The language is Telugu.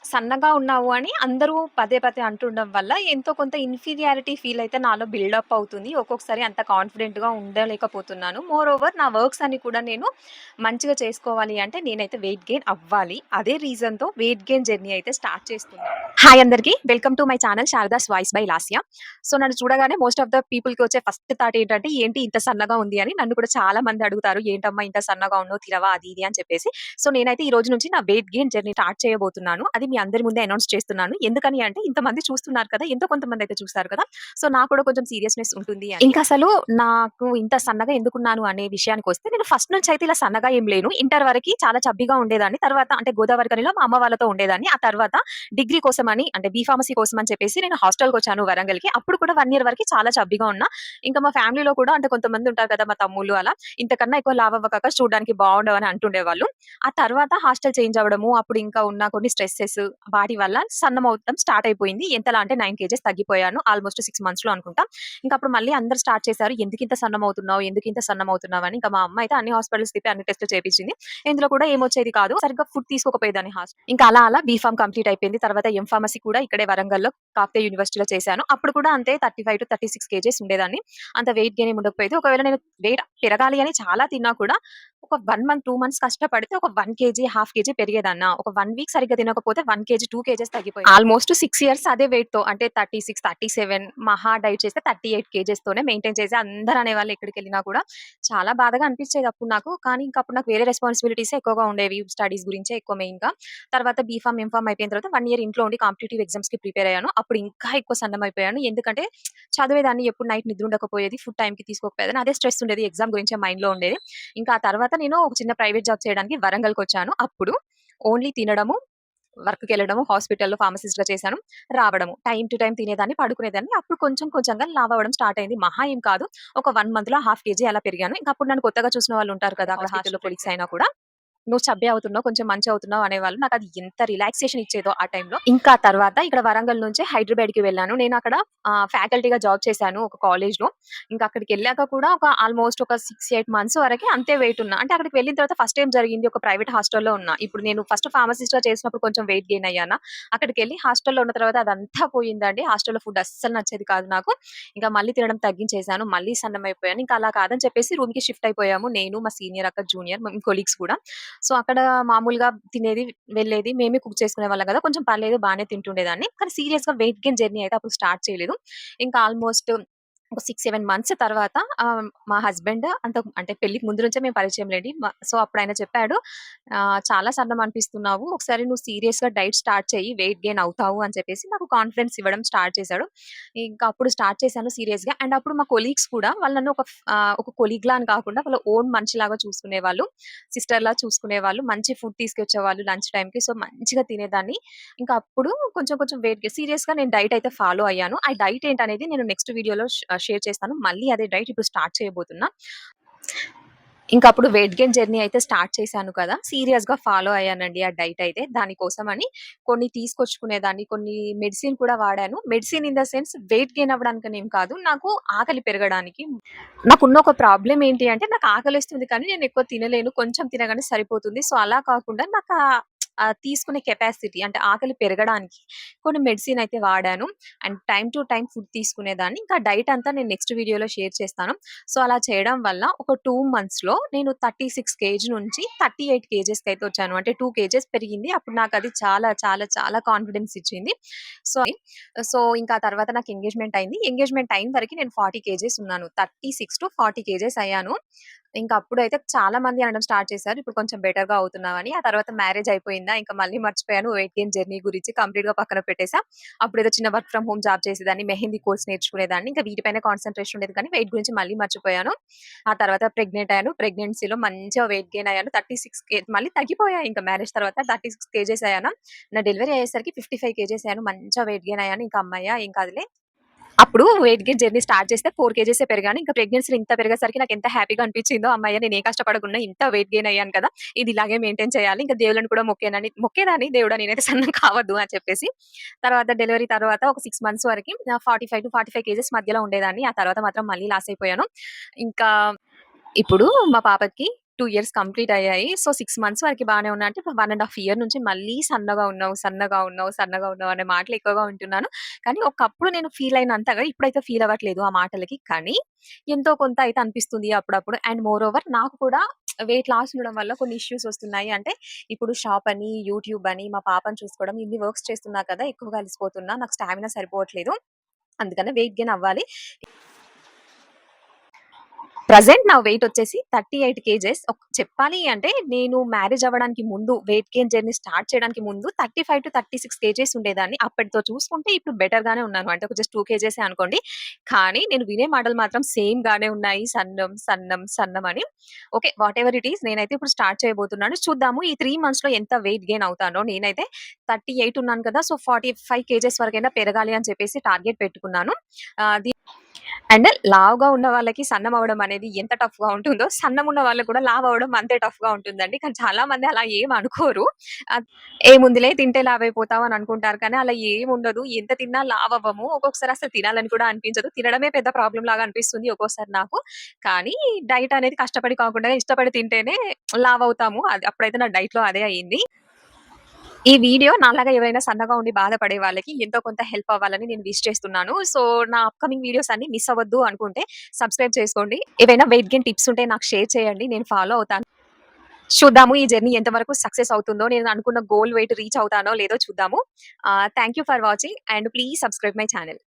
సన్నగా ఉన్నావు అని అందరూ పదే పదే అంటుండడం వల్ల ఎంతో కొంత ఇన్ఫీరియారిటీ ఫీల్ అయితే నాలో బిల్డప్ అవుతుంది. ఒక్కొక్కసారి అంత కాన్ఫిడెంట్‌గా ఉండలేకపోతున్నాను. మోర్ ఓవర్ నా వర్క్స్ అన్ని కూడా నేను మంచిగా చేసుకోవాలి అంటే నేనైతే వెయిట్ గెయిన్ అవ్వాలి. అదే రీజన్‌తో వెయిట్ గెయిన్ జర్నీ అయితే స్టార్ట్ చేస్తున్నాను. హాయ్ అందరికి. Welcome to my channel Sharada's voice by Lasya. So నన్ను చూడగానే మోస్ట్ ఆఫ్ ద పీపుల్‌కి వచ్చే ఫస్ట్ థాట్ ఏంటంటే ఏంటి ఇంత సన్నగా ఉంది అని. నన్ను కూడా చాలా మంది అడుగుతారు. ఏంటమ్మా ఇంత సన్నగా ఉన్నావు తినవా అది ఇది అని చెప్పేసి. సో నేనైతే ఈ రోజు నుంచి నా వెయిట్ గెయిన్ జర్నీ స్టార్ట్ చేయబోతున్నాను. అది మీ అందరి ముందే అనౌన్స్ చేస్తున్నాను. ఎందుకని అంటే ఇంతమంది చూస్తున్నారు కదా! ఎంతో కొంతమంది అయితే చూస్తారు కదా! సో నాకు కూడా కొంచెం సీరియస్‌నెస్ ఉంటుంది అని. ఇంకసలు నాకు ఇంత సన్నగా ఎందుకున్నాను అనే విషయానికొస్తే నేను ఫస్ట్ నుంచి అయితే ఇలా సన్నగా ఏం లేను. ఇంటర్ వరకి చాలా చబ్బీగా ఉండేదాన్ని. తర్వాత అంటే గోదావరి ఖనిలో మా అమ్మ వాళ్ళతో ఉండేదాన్ని. ఆ తర్వాత డిగ్రీ కోసమని అంటే బీఫార్మసీ కోసం అని చెప్పేసి నేను హాస్టల్‌కొచ్చాను వరంగల్‌కి. అప్పుడు కూడా 1 ఇయర్ వరకి చాలా చబ్బీగా ఉన్నా. ఇంకా మా ఫ్యామిలీలో కూడా అంటే కొంతమంది ఉంటారు కదా! మా తమ్ముళ్ళు అలా ఇంతకన్నా ఎక్కువ లావు అవ్వకక్క చూడడానికి బాగుండవని అంటుండేవాళ్ళు. ఆ తర్వాత హాస్టల్ చేంజ్ అవ్వడము, అప్పుడు ఇంకా ఉన్న కొన్ని స్ట్రెసెస్ వాటి వల్ల సన్నమవ్వడం స్టార్ట్ అయిపోయింది. ఎంతలా అంటే 9 కేజెస్ తగ్గిపోయాను. ఆల్‌మోస్ట్ 6 మంత్స్‌లో అనుకుంటా. ఇంకా అప్పుడు మళ్ళీ అందరూ స్టార్ట్ చేశారు. ఎందుకింత సన్నమవుతున్నావు? ఎందుకింత సన్నమవుతున్నావు? అని. ఇంకా మా అమ్మ అయితే అన్ని హాస్పిటల్స్ తిప్పి అన్ని టెస్టులు చేపించింది. ఇందులో కూడా ఏమొచ్చేది కాదు. సరిగ్గా ఫుడ్ తీసుకోకపోయేదాన్ని ఇంకా అలా అలా బీఫార్మ్ కంప్లీట్ అయిపోయింది. తర్వాత ఫార్మసీ కూడా ఇక్కడే వరంగల్‌లో కాకతీయ యూనివర్సిటీలో చేశాను. అప్పుడు కూడా అంతే 35-36 కేజెస్ ఉండేదాన్ని. అంత వెయిట్ గెయిన్ ఏమి ఉండకపోయేది. ఒకవేళ నేను వెయిట్ పెరగాలి అని చాలా తిన్నా కూడా ఒక 1 మంత్, 2 మంత్స్ కష్టపడితే ఒక 1 కేజీ, హాఫ్ కేజీ పెరిగేదాన్నా. ఒక 1 వీక్ సరిగ్గా తినకపోతే 1 కేజీ, 2 కేజెస్ తగ్గిపోయాయి. ఆల్‌మోస్ట్ 6 ఇయర్స్ అదే వెయిట్‌తో అంటే 36, 37 మహా డైట్ చేస్తే 38 కేజెస్‌తోనే మెయింటైన్ చేసి అందరూ అనేవాళ్ళు ఎక్కడికెళ్ళినా కూడా. చాలా బాధగా అనిపించేది అప్పుడు నాకు. కానీ ఇంకా అప్పుడు నాకు వేరే రెస్పాన్సిబిలిటీసే ఎక్కువగా ఉండేవి. స్టడీస్ గురించే ఎక్కువ మెయిన్‌గా. తర్వాత బీఫార్మ్, ఎంఫార్మ్ అయిపోయిన తర్వాత 1 ఇయర్ ఇంట్లో ఉండి కాంపిటీటివ్ ఎగ్జామ్స్‌కి ప్రిపేర్ అయ్యాను. అప్పుడు ఇంకా ఎక్కువ సన్నమైపోయాను. ఎందుకంటే చదివేదాన్ని ఎప్పుడు నైట్ నిద్ర ఉండకపోయేది. ఫుడ్ టైమ్‌కి తీసుకోకపోయేదాన్ని. అదే స్ట్రెస్ ఉండేది. ఎగ్జామ్ గురించే మైండ్‌లో ఉండేది. ఇంకా ఆ తర్వాత నేను ఒక చిన్న ప్రైవేట్ జాబ్ చేయడానికి వరంగల్‌కొచ్చాను. అప్పుడు ఓన్లీ తినడము, వర్క్‌కెళ్ళడము, హాస్పిటల్‌లో ఫార్మసిస్ట్‌గా చేశాను. రావడము. టైమ్ టు టైమ్ తినేదాన్ని, పడుకునేదాన్ని. అప్పుడు కొంచెం కొంచెంగా లావవ్వడం స్టార్ట్ అయింది. మహా ఏం కాదు. ఒక 1 మంత్‌లో హాఫ్ కేజీ అలా పెరిగాను. ఇంక అప్పుడు నన్ను కొత్తగా చూసిన వాళ్ళు ఉంటారు కదా! అక్కడ హాస్పిటల్‌లో కొలీగ్స్ అయినా కూడా నువ్వు చబ్బే అవుతున్నావు. కొంచెం మంచిగవుతున్నావు అనేవాళ్ళు. నాకది ఎంత రిలాక్సేషన్ ఇచ్చేదో ఆ టైంలో. ఇంకా తర్వాత ఇక్కడ వరంగల్ నుంచి హైదరాబాద్‌కి వెళ్ళాను. నేనక్కడ ఫ్యాకల్టీగా జాబ్ చేశాను ఒక కాలేజ్‌లో. ఇంకా అక్కడికెళ్ళాక కూడా ఒక ఆల్‌మోస్ట్ ఒక 6, 8 మంత్స్ వరకి అంతే వెయిట్ ఉన్నా. అంటే అక్కడికి వెళ్ళిన తర్వాత ఫస్ట్ టైమ్ జరిగింది ఒక ప్రైవేట్ హాస్టల్‌లో ఉన్నా. ఇప్పుడు నేను ఫస్ట్ ఫార్మసిస్ట్‌గా చేసినప్పుడు కొంచెం వెయిట్ గెయిన్ అయ్యానా. అక్కడికెళ్ళి హాస్టల్‌లో ఉన్న తర్వాత అదంతా పోయిందండి. హాస్టల్‌లో ఫుడ్ అస్సలు నచ్చేది కాదు నాకు. ఇంకా మళ్ళీ తినడం తగ్గించేసాను. మళ్ళీ సన్నమైపోయాను. ఇంకా అలా కాదని చెప్పేసి రూమ్‌కి షిఫ్ట్ అయిపోయాము. నేను, మా సీనియర్ అక్క, జూనియర్ మేము కొలీగ్స్ కూడా. సో, అక్కడ మామూలుగా తినేది, వెళ్ళేది. మేమే కుక్ చేసుకునేవాళ్ళం గదా! కొంచెం పర్లేదు బానే తింటుండేదాన్ని. కానీ సీరియస్‌గా వెయిట్ గెయిన్ జర్నీ అయితే అప్పుడు స్టార్ట్ చేయలేదు. ఇంకా ఆల్‌మోస్ట్ ఒక 6, 7 మంత్స్ తర్వాత మా హస్బెండ్ అంటే పెళ్ళికి ముందు నుంచే మేము పరిచయం లెండి. సో, అప్పుడాయన చెప్పాడు, "చాలా సన్నం అనిపిస్తున్నావు. ఒకసారి నువ్వు సీరియస్‌గా డైట్ స్టార్ట్ చెయ్యి. వెయిట్ గెయిన్ అవుతావు" అని చెప్పేసి నాకు కాన్ఫిడెన్స్ ఇవ్వడం స్టార్ట్ చేశాడు. ఇంకా అప్పుడు స్టార్ట్ చేశాను సీరియస్‌గా. అండ్ అప్పుడు మా కొలీగ్స్ కూడా వాళ్ళు నన్ను ఒక కొలీగ్‌లా అని కాకుండా వాళ్ళ ఓన్ మనిషిలాగా చూసుకునేవాళ్ళు. సిస్టర్‌లా చూసుకునేవాళ్ళు. మంచి ఫుడ్ తీసుకొచ్చేవాళ్ళు లంచ్ టైమ్‌కి. సో, మంచిగా తినేదాన్ని. ఇంకా అప్పుడు కొంచెం కొంచెం సీరియస్‌గా నేను డైట్ అయితే ఫాలో అయ్యాను. ఆ డైట్ ఏంటనేది నేను నెక్స్ట్ వీడియోలో షేర్ చేస్తాను. మళ్ళీ అదే డైట్ ఇప్పుడు స్టార్ట్ చేయబోతున్నా. ఇంకా అప్పుడు వెయిట్ గెయిన్ జర్నీ అయితే స్టార్ట్ చేశాను కదా! సీరియస్‌గా ఫాలో అయ్యానండి ఆ డైట్ అయితే. దానికోసమని కొన్ని తీసుకొచ్చుకునేదాన్ని. కొన్ని మెడిసిన్ కూడా వాడాను. Medicine in the sense weight gain అవ్వడానికనేం కాదు. నాకు ఆకలి పెరగడానికి. నాకున్న ఒక ప్రాబ్లమ్ ఏంటి అంటే నాకు ఆకలేస్తుంది కానీ నేను ఎక్కువ తినలేను. కొంచెం తినగానే సరిపోతుంది. సో, అలా కాకుండా నాకు తీసుకునే కెపాసిటీ అంటే ఆకలి పెరగడానికి కొన్ని మెడిసిన్ అయితే వాడాను. And time to time food తీసుకునేదాన్ని. ఇంకా డైట్ అంతా నేను నెక్స్ట్ వీడియోలో షేర్ చేస్తాను. సో, అలా చేయడం వల్ల ఒక 2 మంత్స్‌లో నేను 36 కేజీ నుంచి 38 కేజెస్‌కైతే వచ్చాను. అంటే 2 కేజెస్ పెరిగింది. అప్పుడు నాకది చాలా చాలా చాలా కాన్ఫిడెన్స్ ఇచ్చింది. సో, సో, ఇంకా తర్వాత నాకు ఎంగేజ్‌మెంట్ అయింది. ఎంగేజ్‌మెంట్ అయిన వరకి నేను 40 కేజెస్ ఉన్నాను. 36-40 కేజెస్ అయ్యాను. ఇంకా అప్పుడైతే చాలా మంది అనడం స్టార్ట్ చేశారు. ఇప్పుడు కొంచెం బెటర్‌గా అవుతున్నావని. ఆ తర్వాత మ్యారేజ్ అయిపోయిందా, ఇంకా మళ్ళీ మర్చిపోయాను వెయిట్ గెయిన్ జర్నీ గురించి కంప్లీట్‌గా పక్కన పెట్టేసా. అప్పుడేదో చిన్న వర్క్ ఫ్రమ్ హోమ్ జాబ్ చేసేదాన్ని. మెహందీ కోర్స్ నేర్చుకునేదాన్ని. ఇంకా వీటిపైనే కాన్సంట్రేషన్ ఉండేది కానీ వెయిట్ గురించి మళ్ళీ మర్చిపోయాను. ఆ తర్వాత ప్రెగ్నెంట్ అయ్యాను. ప్రెగ్నెన్సీలో మంచిగా వెయిట్ గెయిన్ అయ్యాను. 36 మళ్ళీ తగ్గిపోయా ఇంకా మ్యారేజ్ తర్వాత 36 కేజెస్ అయ్యాను. నా డెలివరీ అయ్యేసరికి 55 కేజెస్ అయ్యాను. మంచిగా వెయిట్ గెయిన్ అయ్యాను. ఇంకా హమ్మయ్య! ఏం కాదులే అప్పుడు వెయిట్ గెయిన్ జర్నీ స్టార్ట్ చేస్తే 4 కేజీసే పెరిగాను. ఇంకా ప్రెగ్నెన్సీలో ఇంత పెరిగేసరికి నాకెంత హ్యాపీగా అనిపించిందో, హమ్మయ్య! నేను ఏ కష్టపడకుండా ఇంత వెయిట్ గెయిన్ అయ్యాను కదా! ఇది ఇలాగే మెయింటైన్ చేయాలి. ఇంకా దేవుళ్ళని కూడా మొక్కేదాన్ని దేవుడా నేనైతే సన్నం కావద్దు అని చెప్పేసి. తర్వాత డెలివరీ తర్వాత ఒక 6 మంత్స్ వరకి 45-45 కేజెస్ మధ్యలో ఉండేదాన్ని. ఆ తర్వాత మాత్రం మళ్ళీ లాస్ అయిపోయాను. ఇంకా ఇప్పుడు మా పాపకి 2 ఇయర్స్ కంప్లీట్ అయ్యాయి. సో, 6 మంత్స్ వరకి బానే ఉన్నా. అంటే ఇప్పుడు 1 ½ ఇయర్ నుంచి మళ్ళీ సన్నగా ఉన్నావు, సన్నగా ఉన్నావు, సన్నగా ఉన్నావు అనే మాటలు ఎక్కువగా వింటున్నాను. కానీ ఒకప్పుడు నేను ఫీల్ అయినంతగా ఇప్పుడైతే ఫీల్ అవ్వట్లేదు ఆ మాటలకి. కానీ ఎంతో కొంత అయితే అనిపిస్తుంది అప్పుడప్పుడు. అండ్ మోర్ ఓవర్ నాకు కూడా వెయిట్ లాస్ ఉండడం వల్ల కొన్ని ఇష్యూస్ వస్తున్నాయి. అంటే ఇప్పుడు షాప్ అని, యూట్యూబ్ అని, మా పాపని చూసుకోవడం ఇన్ని వర్క్స్ చేస్తున్నా కదా! ఎక్కువగా అలిసిపోతున్నా. నాకు స్టామినా సరిపోవట్లేదు. అందుకనే వెయిట్ గెయిన్ అవ్వాలి. ప్రెజెంట్ నా వెయిట్ వచ్చేసి 38 కేజెస్. చెప్పాలి అంటే నేను మ్యారేజ్ అవ్వడానికి ముందు వెయిట్ గెయిన్ జర్నీ స్టార్ట్ చేయడానికి ముందు 35-36 కేజెస్ ఉండేదాన్ని. అప్పటితో చూసుకుంటే ఇప్పుడు బెటర్ గానే ఉన్నాను. అంటే ఒక జస్ట్ 2 కేజెసే అనుకోండి. కానీ నేను వినే మాటలు మాత్రం సేమ్ గానే ఉన్నాయి. సన్నం, సన్నం, సన్నం అని. ఓకే. వాటెవర్ ఇట్ ఈస్ నేనైతే ఇప్పుడు స్టార్ట్ చేయబోతున్నాను. చూద్దాము ఈ 3 మంత్స్‌లో ఎంత వెయిట్ గెయిన్ అవుతానో. నేనైతే 38 ఉన్నాను కదా! సో, 45 కేజెస్ వరకైనా పెరగాలి అని చెప్పేసి టార్గెట్ పెట్టుకున్నాను. అండ్ లావుగా ఉన్న వాళ్ళకి సన్నం అవ్వడం అనేది ఎంత టఫ్‌గా ఉంటుందో, సన్నం ఉన్న వాళ్ళకి కూడా లావు అవ్వడం అంతే టఫ్‌గా ఉంటుందండి. కానీ చాలా మంది అలా ఏమి అనుకోరు. ఆహ్, ఏముందిలే తింటే లావైపోతాం అని అనుకుంటారు. కానీ అలా ఏముండదు. ఎంత తిన్నా లావవ్వము. ఒక్కొక్కసారి అసలు తినాలని కూడా అనిపించదు. తినడమే పెద్ద ప్రాబ్లమ్ లాగా అనిపిస్తుంది ఒక్కోసారి నాకు. కానీ డైట్ అనేది కష్టపడి కాకుండా ఇష్టపడి తింటేనే లావవుతాము. అది అప్పుడైతే నా డైట్‌లో అదే అయింది. ఈ వీడియో నాలాగా ఎవరైనా సన్నగా ఉండి బాధపడే వాళ్ళకి ఎంతో కొంత హెల్ప్ అవ్వాలని నేను విష్ చేస్తున్నాను. సో, నా అప్‌కమింగ్ వీడియోస్ అన్ని మిస్ అవ్వద్దు అనుకుంటే సబ్స్క్రైబ్ చేసుకోండి. ఏవైనా వెయిట్ గెయిన్ టిప్స్ ఉంటే నాకు షేర్ చేయండి. నేను ఫాలో అవుతాను. చూద్దాము ఈ జర్నీ ఎంతవరకు సక్సెస్ అవుతుందో, నేను అనుకున్న గోల్ వెయిట్ రీచ్ అవుతానో లేదో చూద్దాము. Thank you for watching and please subscribe my channel.